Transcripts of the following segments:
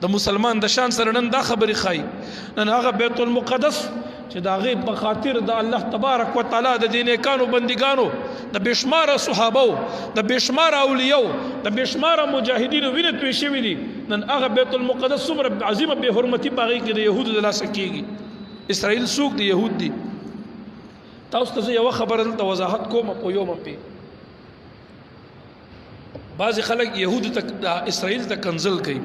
د مسلمان د شان سره نن دا خبرې خای نن هغه بیت المقدس چې دا غي په خاطر د الله تبارک وتعالى د دین کانو بندګانو د بشمار صحابه د بشمار اولیاء د بشمار مجاهدین وینې توي شوی دي نن هغه بیت المقدس څومره عظیمه به حرمتي باغی کې د يهودو د لاس کېږي اسرائیل سوق دي يهود دي تاسو ته یو خبره د وضاحت کوم په یوم په بعض خلک يهود ته اسرائیل ته کنزل کوي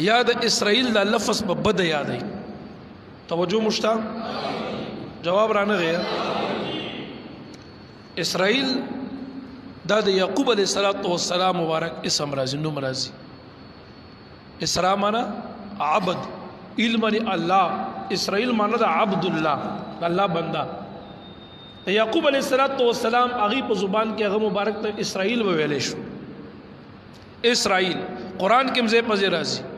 یا د اسرائیل د لفظ په بد یادای توجه مشتا جواب رانه غیا اسرائیل دا د یعقوب علیہ السلام مبارک اسم راځي نوم راځي اسرا معنا عبد علم الله اسرائیل معنا د عبد الله الله بندا یعقوب علیہ السلام هغه په زبان کې هغه مبارک ته اسرائیل ویل شو اسرائیل قران کې مزه پځه راځي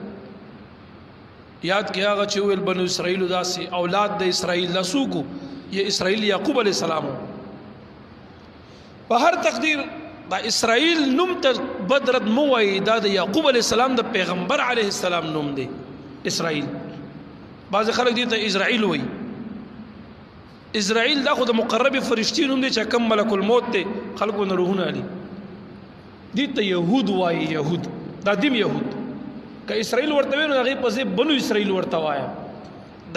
یاد کیا هغه چې ویل بنو اسرائیل داسي اولاد د اسرائیل لسوکو یہ اسرائیل یعقوب علیہ السلام په هر تقدیر دا اسرائیل نوم ته بدرت مو وای دا د یعقوب علیہ السلام د پیغمبر علیہ السلام نوم دی اسرائیل بعض خلک دي ته اسرائیل وای اسرائیل دا خو د مقرب فرشتي نوم دی چې کم ملک الموت دی خلکو نه روحونه علي دي ته يهود وای يهود دا دیم يهود که اسرائیل ورته وینو هغه پسې بنو اسرائیل ورته وایا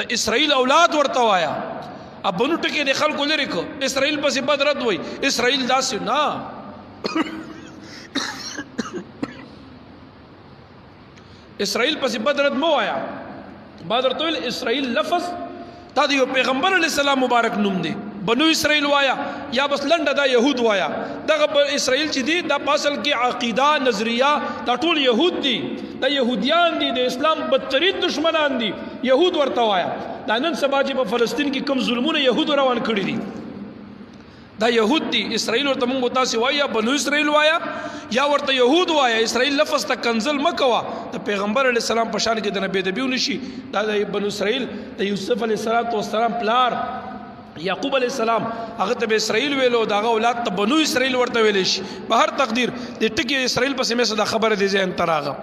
د اسرائیل اولاد ورته وایا ا بنو ټکی د خلکو لري کو اسرائیل پسې بدرت وای اسرائیل داس نه اسرائیل پسې بدرت مو وایا بدرت ویل اسرائیل لفظ تا د یو پیغمبر علی السلام مبارک نوم دی بنو اسرائیل وایا یا بس لنډه دا يهود وایا دغه اسرائیل چې دی دا پاسل کې عقیده نظریه دا ټول يهود دي دا يهوديان دي د اسلام بدترین دشمنان دي يهود ورته وایا دا نن سبا چې په فلسطین کې کم ظلمونه يهود روان کړی دي دا يهود دي اسرائیل ورته موږ تاسو وایا بنو اسرائیل وایا یا ورته يهود وایا اسرائیل لفظ ته کنزل مکوا د پیغمبر علی السلام په شان کې د نبی دبیو نشي دا د بنو اسرائیل د یوسف علی السلام پلار یعقوب علیہ السلام هغه ته اسرائیل ویلو دا اولاد ته بنو اسرائیل ورته ویل شي په هر تقدیر د ټکی اسرائیل پسې مې صدا خبره دي ذهن تراغه